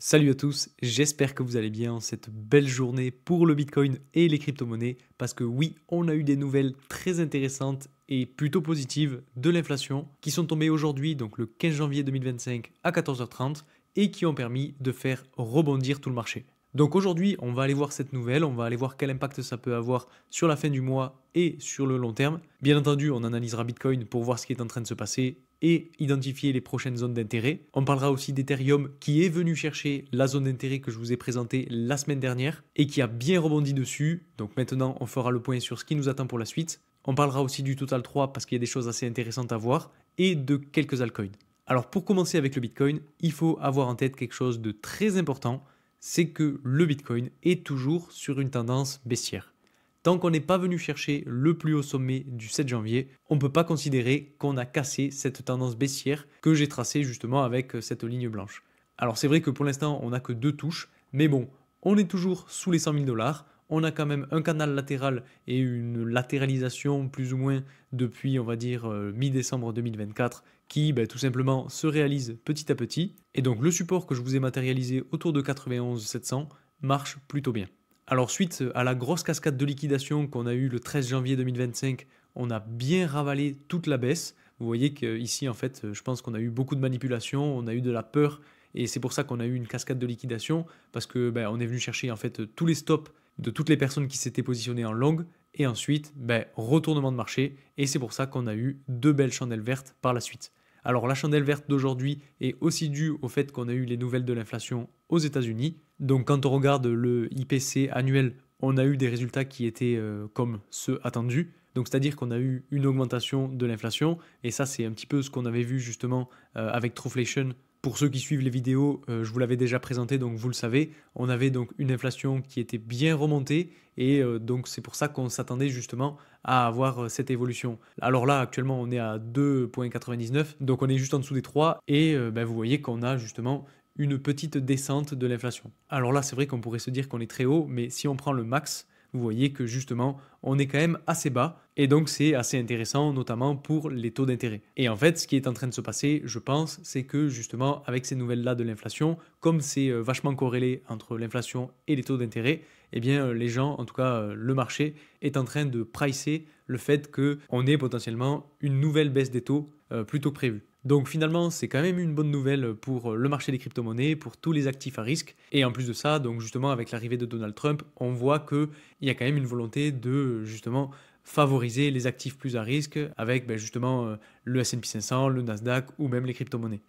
Salut à tous, j'espère que vous allez bien cette belle journée pour le Bitcoin et les crypto-monnaies parce que oui, on a eu des nouvelles très intéressantes et plutôt positives de l'inflation qui sont tombées aujourd'hui, donc le 15 janvier 2025 à 14h30 et qui ont permis de faire rebondir tout le marché. Donc aujourd'hui, on va aller voir cette nouvelle, on va aller voir quel impact ça peut avoir sur la fin du mois et sur le long terme. Bien entendu, on analysera Bitcoin pour voir ce qui est en train de se passer et identifier les prochaines zones d'intérêt. On parlera aussi d'Ethereum qui est venu chercher la zone d'intérêt que je vous ai présentée la semaine dernière et qui a bien rebondi dessus. Donc maintenant, on fera le point sur ce qui nous attend pour la suite. On parlera aussi du Total 3 parce qu'il y a des choses assez intéressantes à voir et de quelques altcoins. Alors pour commencer avec le Bitcoin, il faut avoir en tête quelque chose de très important, c'est que le Bitcoin est toujours sur une tendance baissière. Tant qu'on n'est pas venu chercher le plus haut sommet du 7 janvier, on ne peut pas considérer qu'on a cassé cette tendance baissière que j'ai tracée justement avec cette ligne blanche. Alors c'est vrai que pour l'instant on n'a que deux touches, mais bon, on est toujours sous les 100 000 dollars. On a quand même un canal latéral et une latéralisation plus ou moins depuis, on va dire, mi-décembre 2024 qui tout simplement se réalise petit à petit. Et donc le support que je vous ai matérialisé autour de 91 700 marche plutôt bien. Alors suite à la grosse cascade de liquidation qu'on a eue le 13 janvier 2025, on a bien ravalé toute la baisse. Vous voyez qu'ici, en fait, je pense qu'on a eu beaucoup de manipulation, on a eu de la peur, et c'est pour ça qu'on a eu une cascade de liquidation, parce que on est venu chercher en fait tous les stops de toutes les personnes qui s'étaient positionnées en long, et ensuite retournement de marché, et c'est pour ça qu'on a eu deux belles chandelles vertes par la suite. Alors la chandelle verte d'aujourd'hui est aussi due au fait qu'on a eu les nouvelles de l'inflation aux États-Unis. Donc quand on regarde le IPC annuel, on a eu des résultats qui étaient comme ceux attendus. Donc c'est-à-dire qu'on a eu une augmentation de l'inflation et ça c'est un petit peu ce qu'on avait vu justement avec Truflation. Pour ceux qui suivent les vidéos, je vous l'avais déjà présenté, donc vous le savez, on avait donc une inflation qui était bien remontée et donc c'est pour ça qu'on s'attendait justement à avoir cette évolution. Alors là, actuellement, on est à 2,99, donc on est juste en dessous des 3 et vous voyez qu'on a justement une petite descente de l'inflation. Alors là, c'est vrai qu'on pourrait se dire qu'on est très haut, mais si on prend le max, vous voyez que justement, on est quand même assez bas et donc c'est assez intéressant, notamment pour les taux d'intérêt. Et en fait, ce qui est en train de se passer, je pense, c'est que justement, avec ces nouvelles-là de l'inflation, comme c'est vachement corrélé entre l'inflation et les taux d'intérêt, eh bien, les gens, en tout cas le marché, est en train de pricer le fait qu'on ait potentiellement une nouvelle baisse des taux plutôt que prévu. Donc finalement, c'est quand même une bonne nouvelle pour le marché des crypto-monnaies, pour tous les actifs à risque. Et en plus de ça, donc justement avec l'arrivée de Donald Trump, on voit qu'il y a quand même une volonté de justement favoriser les actifs plus à risque avec justement le S&P 500, le Nasdaq ou même les crypto-monnaies.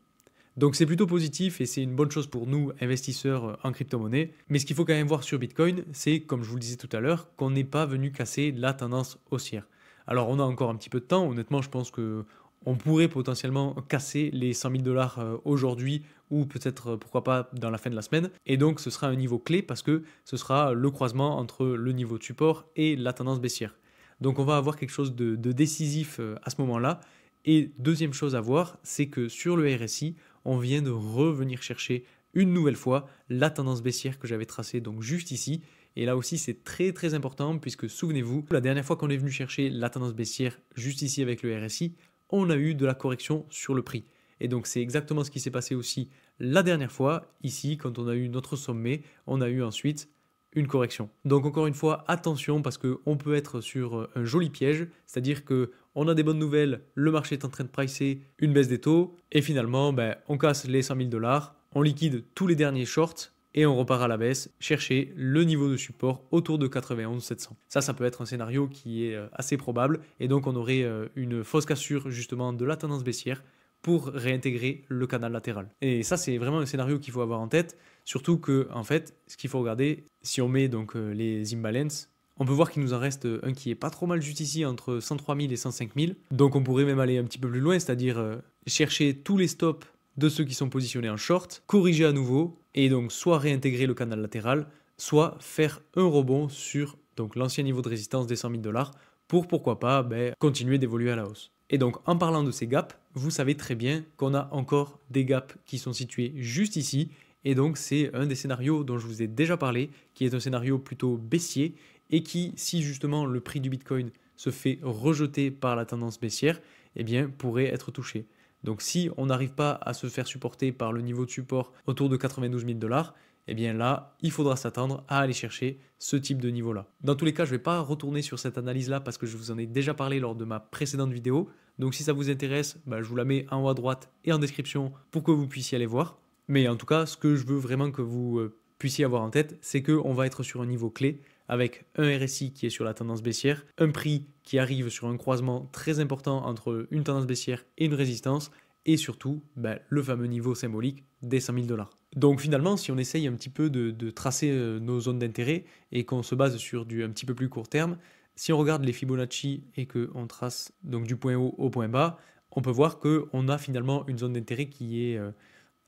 Donc c'est plutôt positif et c'est une bonne chose pour nous, investisseurs en crypto-monnaie. Mais ce qu'il faut quand même voir sur Bitcoin, c'est, comme je vous le disais tout à l'heure, qu'on n'est pas venu casser la tendance haussière. Alors on a encore un petit peu de temps, honnêtement je pense que on pourrait potentiellement casser les 100 000 dollars aujourd'hui ou peut-être pourquoi pas dans la fin de la semaine. Et donc ce sera un niveau clé parce que ce sera le croisement entre le niveau de support et la tendance baissière. Donc on va avoir quelque chose de décisif à ce moment-là. Et deuxième chose à voir, c'est que sur le RSI, on vient de revenir chercher une nouvelle fois la tendance baissière que j'avais tracée donc juste ici. Et là aussi, c'est très très important puisque souvenez-vous, la dernière fois qu'on est venu chercher la tendance baissière juste ici avec le RSI, on a eu de la correction sur le prix. Et donc c'est exactement ce qui s'est passé aussi la dernière fois. Ici, quand on a eu notre sommet, on a eu ensuite une correction. Donc encore une fois, attention parce qu'on peut être sur un joli piège, c'est-à-dire que on a des bonnes nouvelles, le marché est en train de pricer une baisse des taux, et finalement, on casse les 100 000 dollars, on liquide tous les derniers shorts, et on repart à la baisse, chercher le niveau de support autour de 91 700. Ça peut être un scénario qui est assez probable, et donc on aurait une fausse cassure justement de la tendance baissière pour réintégrer le canal latéral. Et ça, c'est vraiment un scénario qu'il faut avoir en tête, surtout que, en fait, ce qu'il faut regarder, si on met donc les imbalances, on peut voir qu'il nous en reste un qui est pas trop mal juste ici, entre 103 000 et 105 000. Donc on pourrait même aller un petit peu plus loin, c'est-à-dire chercher tous les stops de ceux qui sont positionnés en short, corriger à nouveau, et donc soit réintégrer le canal latéral, soit faire un rebond sur donc l'ancien niveau de résistance des 100 000 dollars pour pourquoi pas continuer d'évoluer à la hausse. Et donc en parlant de ces gaps, vous savez très bien qu'on a encore des gaps qui sont situés juste ici, et donc c'est un des scénarios dont je vous ai déjà parlé, qui est un scénario plutôt baissier, et qui, si justement le prix du Bitcoin se fait rejeter par la tendance baissière, eh bien pourrait être touché. Donc si on n'arrive pas à se faire supporter par le niveau de support autour de 92 000 $, eh bien là, il faudra s'attendre à aller chercher ce type de niveau-là. Dans tous les cas, je ne vais pas retourner sur cette analyse-là parce que je vous en ai déjà parlé lors de ma précédente vidéo. Donc si ça vous intéresse, je vous la mets en haut à droite et en description pour que vous puissiez aller voir. Mais en tout cas, ce que je veux vraiment que vous puissiez avoir en tête, c'est qu'on va être sur un niveau clé avec un RSI qui est sur la tendance baissière, un prix qui arrive sur un croisement très important entre une tendance baissière et une résistance, et surtout le fameux niveau symbolique des 100 000 $. Donc finalement, si on essaye un petit peu de tracer nos zones d'intérêt et qu'on se base sur du un petit peu plus court terme, si on regarde les Fibonacci et qu'on trace donc du point haut au point bas, on peut voir qu'on a finalement une zone d'intérêt qui est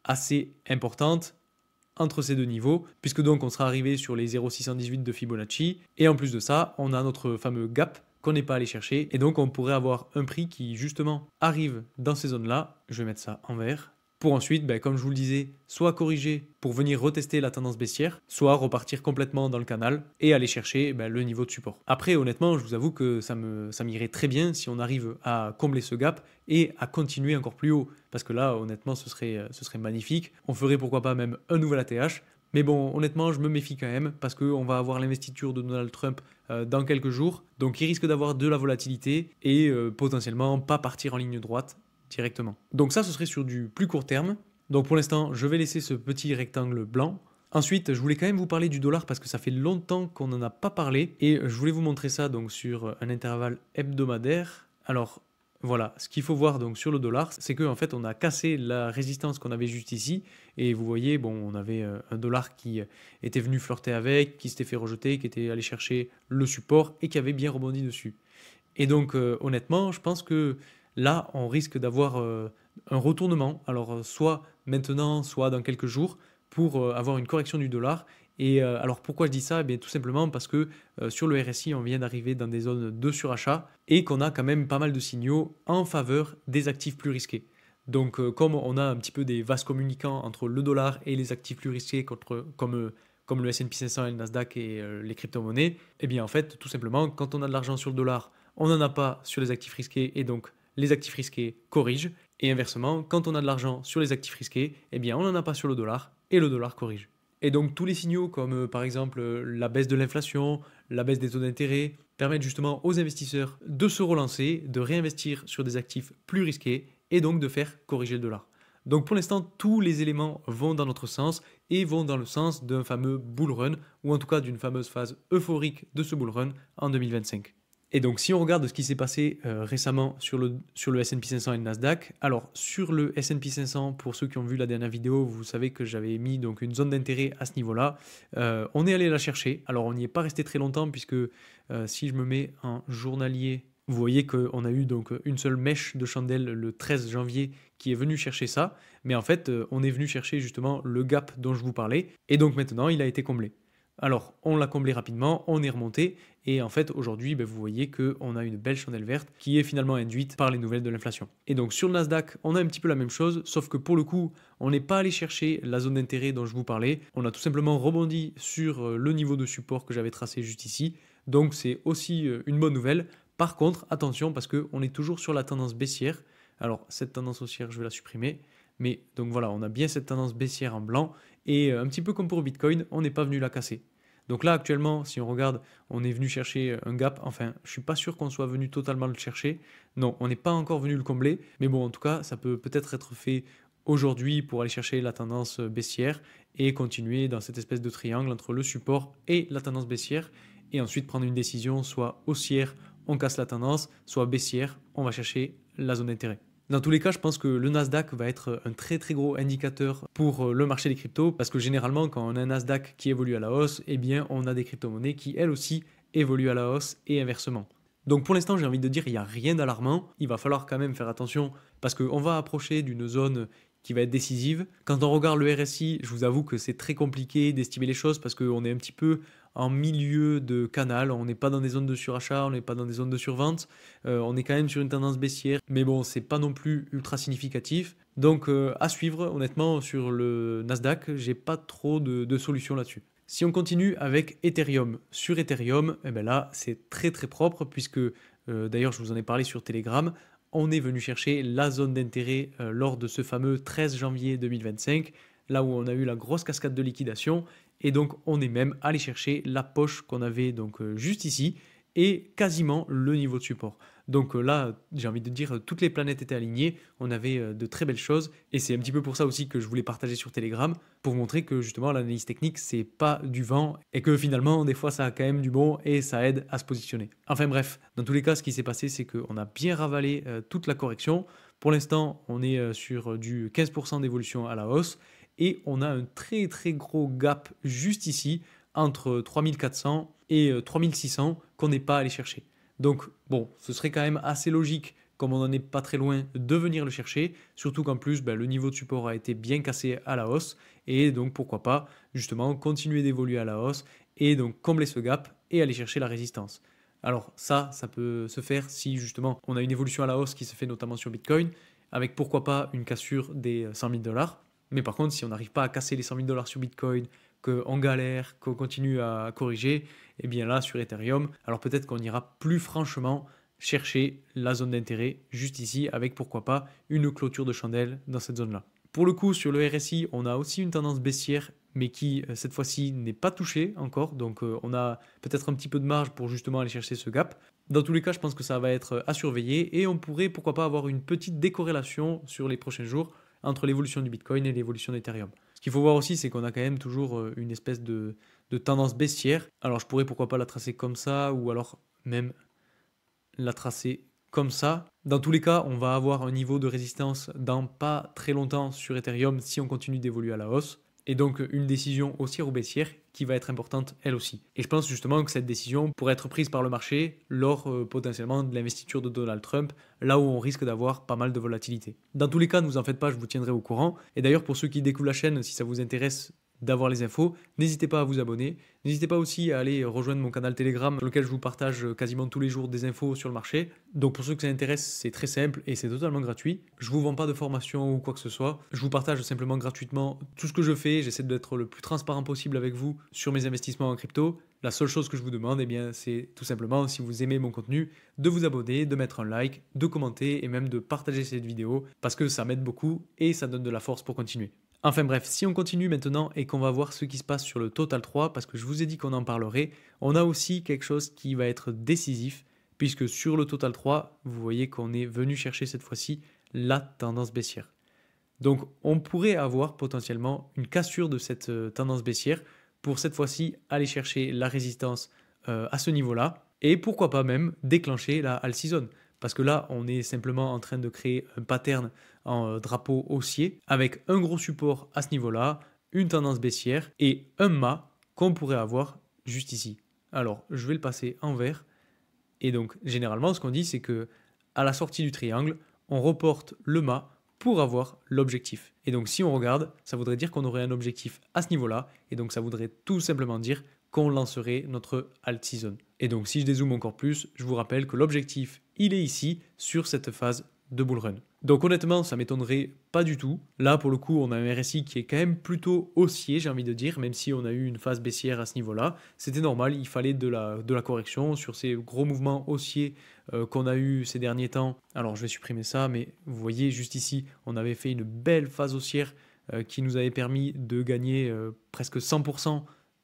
assez importante entre ces deux niveaux, puisque donc on sera arrivé sur les 0,618 de Fibonacci, et en plus de ça, on a notre fameux gap qu'on n'est pas allé chercher, et donc on pourrait avoir un prix qui justement arrive dans ces zones-là, je vais mettre ça en vert, pour ensuite, comme je vous le disais, soit corriger pour venir retester la tendance baissière, soit repartir complètement dans le canal et aller chercher le niveau de support. Après, honnêtement, je vous avoue que ça m'irait très bien si on arrive à combler ce gap et à continuer encore plus haut. Parce que là, honnêtement, ce serait magnifique. On ferait pourquoi pas même un nouvel ATH. Mais bon, honnêtement, je me méfie quand même parce qu'on va avoir l'investiture de Donald Trump dans quelques jours. Donc, il risque d'avoir de la volatilité et potentiellement pas partir en ligne droite directement. Donc ça, ce serait sur du plus court terme. Donc pour l'instant, je vais laisser ce petit rectangle blanc. Ensuite, je voulais quand même vous parler du dollar parce que ça fait longtemps qu'on n'en a pas parlé et je voulais vous montrer ça donc sur un intervalle hebdomadaire. Alors voilà, ce qu'il faut voir donc sur le dollar, c'est qu'en fait on a cassé la résistance qu'on avait juste ici et vous voyez, on avait un dollar qui était venu flirter avec, qui s'était fait rejeter, qui était allé chercher le support et qui avait bien rebondi dessus. Et donc honnêtement, je pense que là, on risque d'avoir un retournement, alors soit maintenant, soit dans quelques jours, pour avoir une correction du dollar. Et alors pourquoi je dis ça? Eh bien, tout simplement parce que sur le RSI, on vient d'arriver dans des zones de surachat et qu'on a quand même pas mal de signaux en faveur des actifs plus risqués. Donc comme on a un petit peu des vases communicants entre le dollar et les actifs plus risqués comme le S&P 500 et le Nasdaq et les crypto-monnaies, eh bien en fait, tout simplement, quand on a de l'argent sur le dollar, on n'en a pas sur les actifs risqués et donc les actifs risqués corrigent. Et inversement, quand on a de l'argent sur les actifs risqués, eh bien on n'en a pas sur le dollar et le dollar corrige. Et donc tous les signaux comme par exemple la baisse de l'inflation, la baisse des taux d'intérêt, permettent justement aux investisseurs de se relancer, de réinvestir sur des actifs plus risqués et donc de faire corriger le dollar. Donc pour l'instant, tous les éléments vont dans notre sens et vont dans le sens d'un fameux bull run ou en tout cas d'une fameuse phase euphorique de ce bull run en 2025. Et donc, si on regarde ce qui s'est passé récemment sur le S&P 500 et le Nasdaq, alors sur le S&P 500, pour ceux qui ont vu la dernière vidéo, vous savez que j'avais mis donc une zone d'intérêt à ce niveau-là. On est allé la chercher. Alors, on n'y est pas resté très longtemps puisque si je me mets en journalier, vous voyez qu'on a eu donc une seule mèche de chandelle le 13 janvier qui est venue chercher ça. Mais en fait, on est venu chercher justement le gap dont je vous parlais. Et donc maintenant, il a été comblé. Alors, on l'a comblé rapidement, on est remonté, et en fait, aujourd'hui, vous voyez qu'on a une belle chandelle verte qui est finalement induite par les nouvelles de l'inflation. Et donc, sur le Nasdaq, on a un petit peu la même chose, sauf que pour le coup, on n'est pas allé chercher la zone d'intérêt dont je vous parlais, on a tout simplement rebondi sur le niveau de support que j'avais tracé juste ici, donc c'est aussi une bonne nouvelle. Par contre, attention, parce qu'on est toujours sur la tendance baissière. Alors, cette tendance haussière, je vais la supprimer. Mais donc voilà, on a bien cette tendance baissière en blanc et un petit peu comme pour Bitcoin, on n'est pas venu la casser. Donc là actuellement, si on regarde, on est venu chercher un gap. Enfin, je suis pas sûr qu'on soit venu totalement le chercher. Non, on n'est pas encore venu le combler. Mais bon, en tout cas, ça peut peut-être être fait aujourd'hui pour aller chercher la tendance baissière et continuer dans cette espèce de triangle entre le support et la tendance baissière. Et ensuite prendre une décision soit haussière, on casse la tendance, soit baissière, on va chercher la zone d'intérêt. Dans tous les cas, je pense que le Nasdaq va être un très très gros indicateur pour le marché des cryptos parce que généralement, quand on a un Nasdaq qui évolue à la hausse, eh bien, on a des crypto-monnaies qui elles aussi évoluent à la hausse et inversement. Donc pour l'instant, j'ai envie de dire, il n'y a rien d'alarmant. Il va falloir quand même faire attention parce qu'on va approcher d'une zone qui va être décisive. Quand on regarde le RSI, je vous avoue que c'est très compliqué d'estimer les choses parce qu'on est un petit peu en milieu de canal, on n'est pas dans des zones de surachat, on n'est pas dans des zones de survente, on est quand même sur une tendance baissière, mais bon, c'est pas non plus ultra significatif. Donc à suivre, honnêtement, sur le Nasdaq, j'ai pas trop de solutions là-dessus. Si on continue avec Ethereum, sur Ethereum, eh ben là, c'est très très propre puisque, d'ailleurs, je vous en ai parlé sur Telegram, on est venu chercher la zone d'intérêt lors de ce fameux 13 janvier 2025, là où on a eu la grosse cascade de liquidation. Et donc, on est même allé chercher la poche qu'on avait donc juste ici et quasiment le niveau de support. Donc là, j'ai envie de dire, toutes les planètes étaient alignées, on avait de très belles choses et c'est un petit peu pour ça aussi que je voulais partager sur Telegram pour montrer que justement l'analyse technique, c'est pas du vent et que finalement, des fois, ça a quand même du bon et ça aide à se positionner. Enfin bref, dans tous les cas, ce qui s'est passé, c'est qu'on a bien ravalé toute la correction. Pour l'instant, on est sur du 15% d'évolution à la hausse et on a un très très gros gap juste ici entre 3400 et 3600 qu'on n'est pas allé chercher. Donc bon, ce serait quand même assez logique, comme on n'en est pas très loin, de venir le chercher, surtout qu'en plus le niveau de support a été bien cassé à la hausse, et donc pourquoi pas justement continuer d'évoluer à la hausse, et donc combler ce gap et aller chercher la résistance. Alors ça peut se faire si justement on a une évolution à la hausse qui se fait notamment sur Bitcoin, avec pourquoi pas une cassure des 100 000 dollars. Mais par contre, si on n'arrive pas à casser les 100 000 dollars sur Bitcoin, qu'on galère, qu'on continue à corriger, et bien là, sur Ethereum, alors peut-être qu'on ira plus franchement chercher la zone d'intérêt juste ici, avec pourquoi pas une clôture de chandelle dans cette zone-là. Pour le coup, sur le RSI, on a aussi une tendance baissière, mais qui, cette fois-ci, n'est pas touchée encore. Donc, on a peut-être un petit peu de marge pour justement aller chercher ce gap. Dans tous les cas, je pense que ça va être à surveiller et on pourrait, pourquoi pas, avoir une petite décorrélation sur les prochains jours entre l'évolution du Bitcoin et l'évolution d'Ethereum. Ce qu'il faut voir aussi, c'est qu'on a quand même toujours une espèce de tendance baissière. Alors, je pourrais, pourquoi pas, la tracer comme ça ou alors même la tracer comme ça. Dans tous les cas, on va avoir un niveau de résistance dans pas très longtemps sur Ethereum si on continue d'évoluer à la hausse. Et donc une décision haussière ou baissière qui va être importante elle aussi. Et je pense justement que cette décision pourrait être prise par le marché lors potentiellement de l'investiture de Donald Trump, là où on risque d'avoir pas mal de volatilité. Dans tous les cas, ne vous en faites pas, je vous tiendrai au courant. Et d'ailleurs, pour ceux qui découvrent la chaîne, si ça vous intéresse d'avoir les infos, n'hésitez pas à vous abonner. N'hésitez pas aussi à aller rejoindre mon canal Telegram sur lequel je vous partage quasiment tous les jours des infos sur le marché. Donc pour ceux que ça intéresse, c'est très simple et c'est totalement gratuit. Je vous vends pas de formation ou quoi que ce soit. Je vous partage simplement gratuitement tout ce que je fais. J'essaie d'être le plus transparent possible avec vous sur mes investissements en crypto. La seule chose que je vous demande, eh bien, c'est tout simplement, si vous aimez mon contenu, de vous abonner, de mettre un like, de commenter et même de partager cette vidéo parce que ça m'aide beaucoup et ça donne de la force pour continuer. Enfin bref, si on continue maintenant et qu'on va voir ce qui se passe sur le Total 3, parce que je vous ai dit qu'on en parlerait, on a aussi quelque chose qui va être décisif, puisque sur le Total 3, vous voyez qu'on est venu chercher cette fois-ci la tendance baissière. Donc on pourrait avoir potentiellement une cassure de cette tendance baissière pour cette fois-ci aller chercher la résistance à ce niveau-là, et pourquoi pas même déclencher la all season. Parce que là, on est simplement en train de créer un pattern en drapeau haussier avec un gros support à ce niveau-là, une tendance baissière et un mât qu'on pourrait avoir juste ici. Alors, je vais le passer en vert. Et donc, généralement, ce qu'on dit, c'est que à la sortie du triangle, on reporte le mât pour avoir l'objectif. Et donc, si on regarde, ça voudrait dire qu'on aurait un objectif à ce niveau-là. Et donc, ça voudrait tout simplement dire qu'on lancerait notre alt season. Et donc, si je dézoome encore plus, je vous rappelle que l'objectif, il est ici, sur cette phase de bull run. Donc honnêtement, ça m'étonnerait pas du tout. Là, pour le coup, on a un RSI qui est quand même plutôt haussier, j'ai envie de dire, même si on a eu une phase baissière à ce niveau-là. C'était normal, il fallait de la correction sur ces gros mouvements haussiers qu'on a eu ces derniers temps. Alors, je vais supprimer ça, mais vous voyez, juste ici, on avait fait une belle phase haussière qui nous avait permis de gagner presque 100%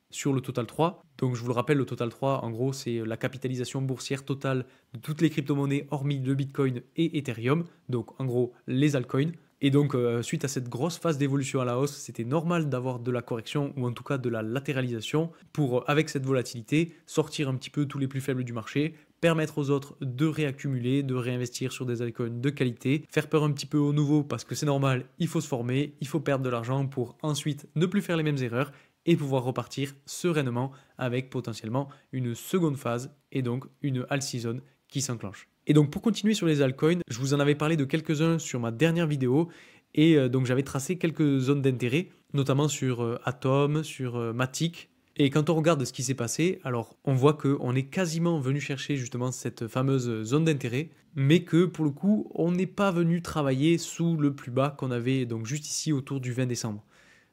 sur le Total 3. Donc je vous le rappelle, le Total 3, en gros, c'est la capitalisation boursière totale de toutes les crypto-monnaies hormis le Bitcoin et Ethereum, donc en gros les altcoins. Et donc suite à cette grosse phase d'évolution à la hausse, c'était normal d'avoir de la correction ou en tout cas de la latéralisation pour, avec cette volatilité, sortir un petit peu tous les plus faibles du marché, permettre aux autres de réaccumuler, de réinvestir sur des altcoins de qualité, faire peur un petit peu aux nouveaux parce que c'est normal, il faut se former, il faut perdre de l'argent pour ensuite ne plus faire les mêmes erreurs et pouvoir repartir sereinement avec potentiellement une seconde phase et donc une all season qui s'enclenche. Et donc pour continuer sur les altcoins, je vous en avais parlé de quelques-uns sur ma dernière vidéo et donc j'avais tracé quelques zones d'intérêt, notamment sur Atom, sur Matic. Et quand on regarde ce qui s'est passé, alors on voit qu'on est quasiment venu chercher justement cette fameuse zone d'intérêt, mais que pour le coup, on n'est pas venu travailler sous le plus bas qu'on avait donc juste ici autour du 20 décembre.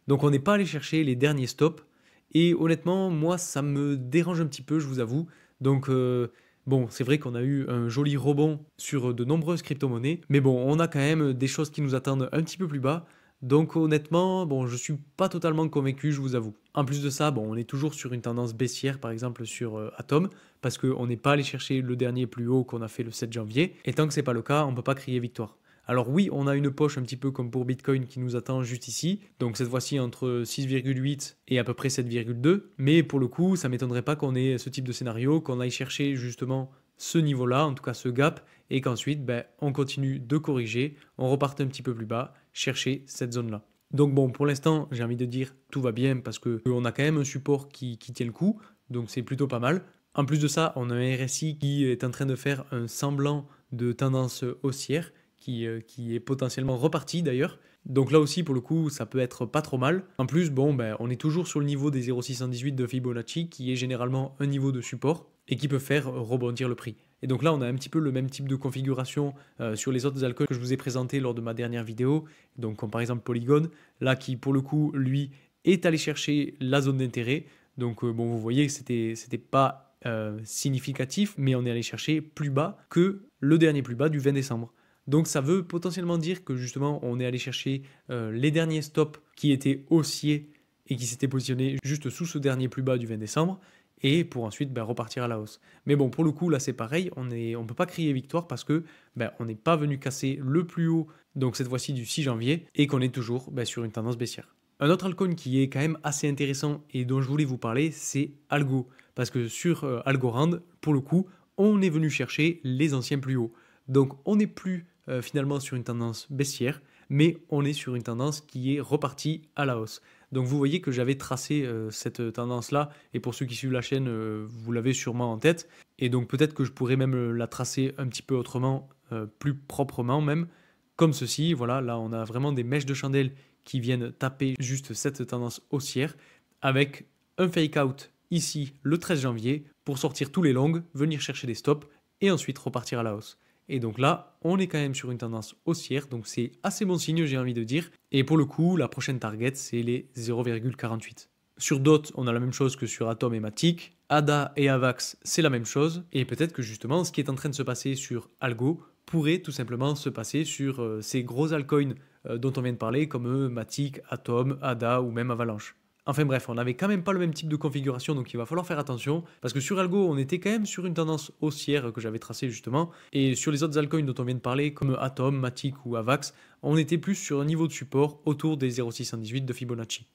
Donc on n'est pas allé chercher les derniers stops. Et honnêtement, moi, ça me dérange un petit peu, je vous avoue. Donc Bon, c'est vrai qu'on a eu un joli rebond sur de nombreuses crypto-monnaies, mais bon, on a quand même des choses qui nous attendent un petit peu plus bas. Donc honnêtement, bon, je suis pas totalement convaincu, je vous avoue. En plus de ça, bon, on est toujours sur une tendance baissière, par exemple sur Atom, parce qu'on n'est pas allé chercher le dernier plus haut qu'on a fait le 7 janvier. Et tant que c'est pas le cas, on peut pas crier victoire. Alors oui, on a une poche un petit peu comme pour Bitcoin qui nous attend juste ici, donc cette fois-ci entre 6,8 et à peu près 7,2, mais pour le coup, ça m'étonnerait pas qu'on ait ce type de scénario, qu'on aille chercher justement ce niveau-là, en tout cas ce gap, et qu'ensuite on continue de corriger, on reparte un petit peu plus bas, chercher cette zone-là. Donc bon, pour l'instant, j'ai envie de dire tout va bien parce qu'on a quand même un support qui tient le coup, donc c'est plutôt pas mal. En plus de ça, on a un RSI qui est en train de faire un semblant de tendance haussière, qui est potentiellement reparti d'ailleurs. Donc là aussi, pour le coup, ça peut être pas trop mal. En plus, bon, on est toujours sur le niveau des 0,618 de Fibonacci, qui est généralement un niveau de support et qui peut faire rebondir le prix. Et donc là, on a un petit peu le même type de configuration sur les autres altcoins que je vous ai présentés lors de ma dernière vidéo. Donc comme par exemple Polygon, là qui pour le coup, lui, est allé chercher la zone d'intérêt. Donc bon, vous voyez que c'était pas significatif, mais on est allé chercher plus bas que le dernier plus bas du 20 décembre. Donc ça veut potentiellement dire que justement on est allé chercher les derniers stops qui étaient haussiers et qui s'étaient positionnés juste sous ce dernier plus bas du 20 décembre et pour ensuite repartir à la hausse. Mais bon, pour le coup là c'est pareil, on ne peut pas crier victoire parce que on n'est pas venu casser le plus haut, donc cette fois-ci du 6 janvier, et qu'on est toujours sur une tendance baissière. Un autre altcoin qui est quand même assez intéressant et dont je voulais vous parler, c'est Algo. Parce que sur Algorand, pour le coup, on est venu chercher les anciens plus hauts. Donc on n'est plus finalement sur une tendance baissière, mais on est sur une tendance qui est repartie à la hausse. Donc vous voyez que j'avais tracé cette tendance-là, et pour ceux qui suivent la chaîne, vous l'avez sûrement en tête. Et donc peut-être que je pourrais même la tracer un petit peu autrement, plus proprement même, comme ceci. Voilà, là on a vraiment des mèches de chandelle qui viennent taper juste cette tendance haussière, avec un fake out ici le 13 janvier pour sortir tous les longs, venir chercher des stops et ensuite repartir à la hausse. Et donc là, on est quand même sur une tendance haussière, donc c'est assez bon signe, j'ai envie de dire. Et pour le coup, la prochaine target, c'est les 0,48. Sur DOT, on a la même chose que sur Atom et Matic. ADA et AVAX, c'est la même chose. Et peut-être que justement, ce qui est en train de se passer sur Algo pourrait tout simplement se passer sur ces gros altcoins dont on vient de parler, comme Matic, Atom, ADA ou même Avalanche. Enfin bref, on n'avait quand même pas le même type de configuration, donc il va falloir faire attention, parce que sur Algo, on était quand même sur une tendance haussière que j'avais tracée justement, et sur les autres altcoins dont on vient de parler, comme Atom, Matic ou Avax, on était plus sur un niveau de support autour des 0,618 de Fibonacci.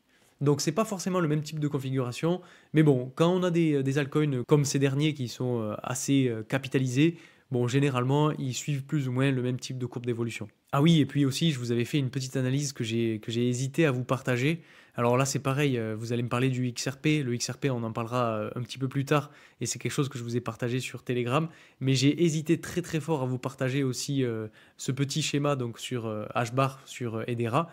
Donc c'est pas forcément le même type de configuration, mais bon, quand on a des altcoins comme ces derniers qui sont assez capitalisés, bon, généralement, ils suivent plus ou moins le même type de courbe d'évolution. Ah oui, et puis aussi, je vous avais fait une petite analyse que j'ai hésité à vous partager. Alors là, c'est pareil, vous allez me parler du XRP. Le XRP, on en parlera un petit peu plus tard, et c'est quelque chose que je vous ai partagé sur Telegram. Mais j'ai hésité très très fort à vous partager aussi ce petit schéma donc sur HBAR, sur Hedera.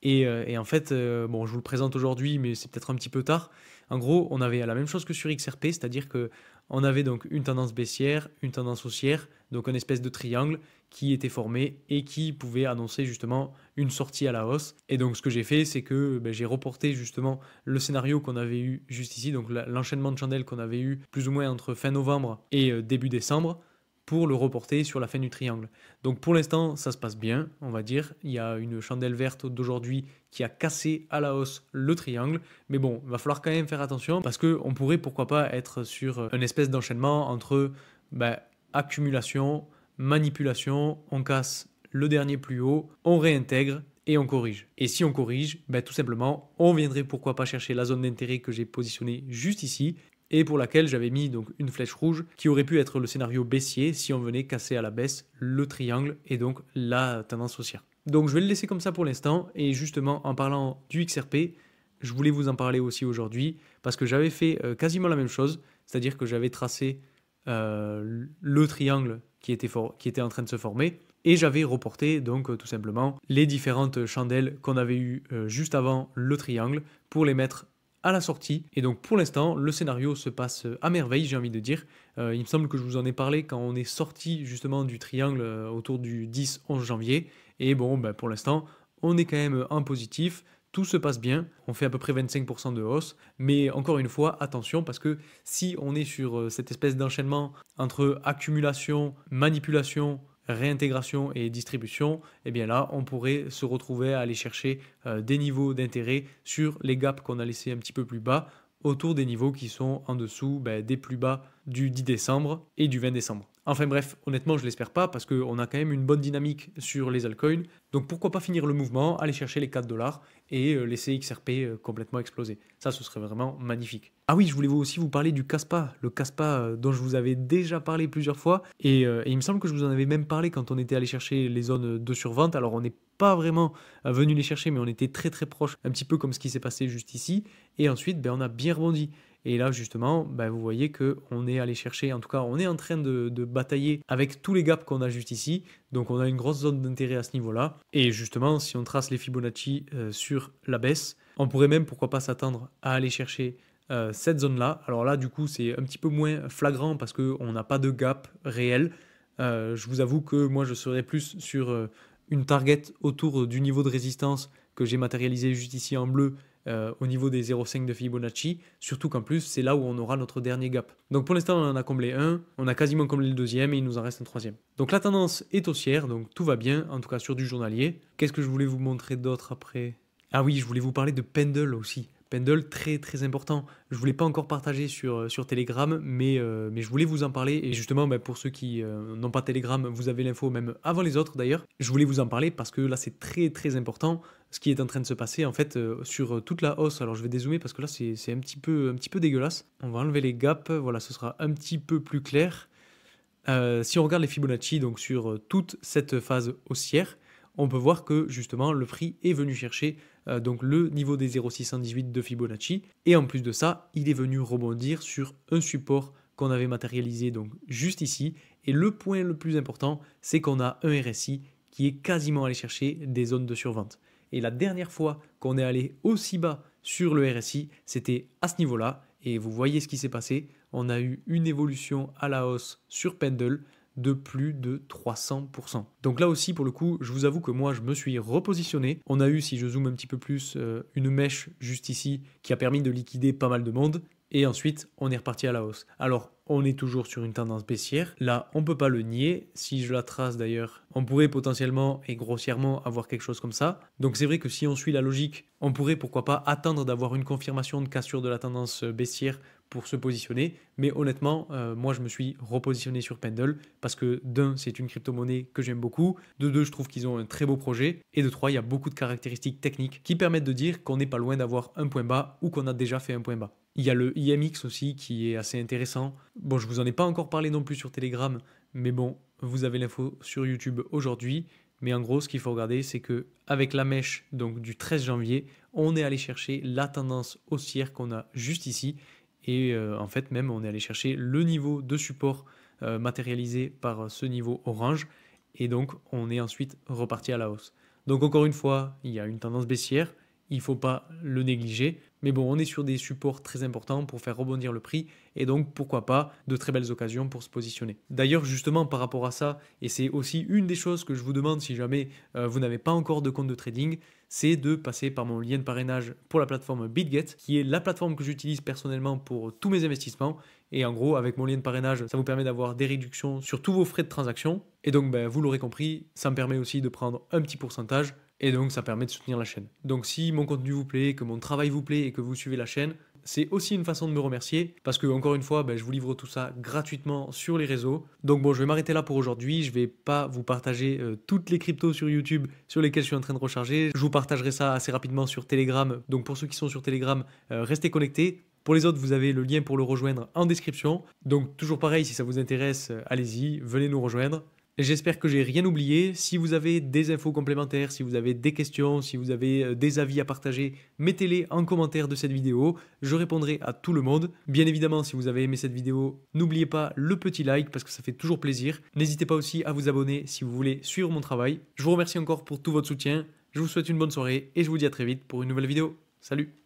Et en fait, bon, je vous le présente aujourd'hui, mais c'est peut-être un petit peu tard. En gros, on avait la même chose que sur XRP, c'est-à-dire que on avait donc une tendance baissière, une tendance haussière, donc une espèce de triangle qui était formé et qui pouvait annoncer justement une sortie à la hausse. Et donc ce que j'ai fait, c'est que j'ai reporté justement le scénario qu'on avait eu juste ici, donc l'enchaînement de chandelles qu'on avait eu plus ou moins entre fin novembre et début décembre, pour le reporter sur la fin du triangle. Donc pour l'instant, ça se passe bien, on va dire. Il y a une chandelle verte d'aujourd'hui qui a cassé à la hausse le triangle. Mais bon, il va falloir quand même faire attention parce qu'on pourrait pourquoi pas être sur une espèce d'enchaînement entre accumulation, manipulation, on casse le dernier plus haut, on réintègre et on corrige. Et si on corrige, tout simplement, on viendrait pourquoi pas chercher la zone d'intérêt que j'ai positionnée juste ici et pour laquelle j'avais mis donc une flèche rouge qui aurait pu être le scénario baissier si on venait casser à la baisse le triangle et donc la tendance haussière. Donc je vais le laisser comme ça pour l'instant, et justement en parlant du XRP, je voulais vous en parler aussi aujourd'hui parce que j'avais fait quasiment la même chose, c'est-à-dire que j'avais tracé le triangle qui était en train de se former, et j'avais reporté donc tout simplement les différentes chandelles qu'on avait eues juste avant le triangle pour les mettre à la sortie. Et donc pour l'instant, le scénario se passe à merveille, j'ai envie de dire. Il me semble que je vous en ai parlé quand on est sorti justement du triangle autour du 10-11 janvier. Et bon, pour l'instant, on est quand même en positif. tout se passe bien. On fait à peu près 25% de hausse. Mais encore une fois, attention parce que si on est sur cette espèce d'enchaînement entre accumulation, manipulation, réintégration et distribution, eh bien là, on pourrait se retrouver à aller chercher des niveaux d'intérêt sur les gaps qu'on a laissés un petit peu plus bas, autour des niveaux qui sont en dessous des plus bas du 10 décembre et du 20 décembre. Enfin bref, honnêtement, je l'espère pas parce qu'on a quand même une bonne dynamique sur les altcoins. Donc pourquoi pas finir le mouvement, aller chercher les 4 dollars et laisser XRP complètement exploser. Ça, ce serait vraiment magnifique. Ah oui, je voulais aussi vous parler du Kaspa. Le Kaspa dont je vous avais déjà parlé plusieurs fois. Et il me semble que je vous en avais même parlé quand on était allé chercher les zones de survente. Alors on n'est pas vraiment venu les chercher, mais on était très très proche, un petit peu comme ce qui s'est passé juste ici. Et ensuite, on a bien rebondi. Et là, justement, vous voyez qu'on est allé chercher, en tout cas, on est en train de batailler avec tous les gaps qu'on a juste ici. Donc, on a une grosse zone d'intérêt à ce niveau-là. Et justement, si on trace les Fibonacci sur la baisse, on pourrait même, pourquoi pas, s'attendre à aller chercher cette zone-là. Alors là, du coup, c'est un petit peu moins flagrant parce qu'on n'a pas de gap réel. Je vous avoue que moi, je serais plus sur une target autour du niveau de résistance que j'ai matérialisé juste ici en bleu, au niveau des 0,5 de Fibonacci, surtout qu'en plus c'est là où on aura notre dernier gap. Donc pour l'instant on en a comblé un, on a quasiment comblé le deuxième et il nous en reste un troisième. Donc la tendance est haussière, donc tout va bien, en tout cas sur du journalier. Qu'est-ce que je voulais vous montrer d'autre après? Ah oui, je voulais vous parler de Pendle aussi. Pendle, très très important. Je ne voulais pas encore partager sur Telegram, mais je voulais vous en parler. Et justement, pour ceux qui n'ont pas Telegram, vous avez l'info même avant les autres d'ailleurs. Je voulais vous en parler parce que là, c'est très très important ce qui est en train de se passer en fait sur toute la hausse. Alors je vais dézoomer parce que là, c'est un petit peu dégueulasse. On va enlever les gaps, voilà, ce sera un petit peu plus clair. Si on regarde les Fibonacci, donc sur toute cette phase haussière, on peut voir que justement le prix est venu chercher donc le niveau des 0,618 de Fibonacci et en plus de ça, il est venu rebondir sur un support qu'on avait matérialisé donc juste ici. Et le point le plus important, c'est qu'on a un RSI qui est quasiment allé chercher des zones de survente. Et la dernière fois qu'on est allé aussi bas sur le RSI, c'était à ce niveau-là. Et vous voyez ce qui s'est passé. On a eu une évolution à la hausse sur Pendle de plus de 300%. Donc là aussi, pour le coup, je vous avoue que moi, je me suis repositionné. On a eu, si je zoome un petit peu plus, une mèche juste ici qui a permis de liquider pas mal de monde. Et ensuite, on est reparti à la hausse. Alors, on est toujours sur une tendance baissière. Là, on ne peut pas le nier. Si je la trace d'ailleurs, on pourrait potentiellement et grossièrement avoir quelque chose comme ça. Donc c'est vrai que si on suit la logique, on pourrait pourquoi pas attendre d'avoir une confirmation de cassure de la tendance baissière pour se positionner. Mais honnêtement, moi je me suis repositionné sur Pendle parce que d'un, c'est une crypto-monnaie que j'aime beaucoup. De deux, je trouve qu'ils ont un très beau projet. Et de trois, il y a beaucoup de caractéristiques techniques qui permettent de dire qu'on n'est pas loin d'avoir un point bas ou qu'on a déjà fait un point bas. Il y a le IMX aussi qui est assez intéressant. Bon, je vous en ai pas encore parlé non plus sur Telegram, mais bon, vous avez l'info sur YouTube aujourd'hui. Mais en gros, ce qu'il faut regarder, c'est que avec la mèche donc du 13 janvier, on est allé chercher la tendance haussière qu'on a juste ici. Et en fait, même, on est allé chercher le niveau de support matérialisé par ce niveau orange. Et donc, on est ensuite reparti à la hausse. Donc, encore une fois, il y a une tendance baissière. Il ne faut pas le négliger. Mais bon, on est sur des supports très importants pour faire rebondir le prix. Et donc, pourquoi pas, de très belles occasions pour se positionner. D'ailleurs, justement, par rapport à ça, et c'est aussi une des choses que je vous demande si jamais vous n'avez pas encore de compte de trading, c'est de passer par mon lien de parrainage pour la plateforme BitGet, qui est la plateforme que j'utilise personnellement pour tous mes investissements. Et en gros, avec mon lien de parrainage, ça vous permet d'avoir des réductions sur tous vos frais de transaction. Et donc, vous l'aurez compris, ça me permet aussi de prendre un petit pourcentage. Et donc, ça permet de soutenir la chaîne. Donc, si mon contenu vous plaît, que mon travail vous plaît et que vous suivez la chaîne, c'est aussi une façon de me remercier parce que, encore une fois, je vous livre tout ça gratuitement sur les réseaux. Donc bon, je vais m'arrêter là pour aujourd'hui. Je vais pas vous partager toutes les cryptos sur YouTube sur lesquelles je suis en train de recharger. Je vous partagerai ça assez rapidement sur Telegram. Donc pour ceux qui sont sur Telegram, restez connectés. Pour les autres, vous avez le lien pour le rejoindre en description. Donc toujours pareil, si ça vous intéresse, allez-y, venez nous rejoindre. J'espère que j'ai rien oublié. Si vous avez des infos complémentaires, si vous avez des questions, si vous avez des avis à partager, mettez-les en commentaire de cette vidéo. Je répondrai à tout le monde. Bien évidemment, si vous avez aimé cette vidéo, n'oubliez pas le petit like parce que ça fait toujours plaisir. N'hésitez pas aussi à vous abonner si vous voulez suivre mon travail. Je vous remercie encore pour tout votre soutien. Je vous souhaite une bonne soirée et je vous dis à très vite pour une nouvelle vidéo. Salut!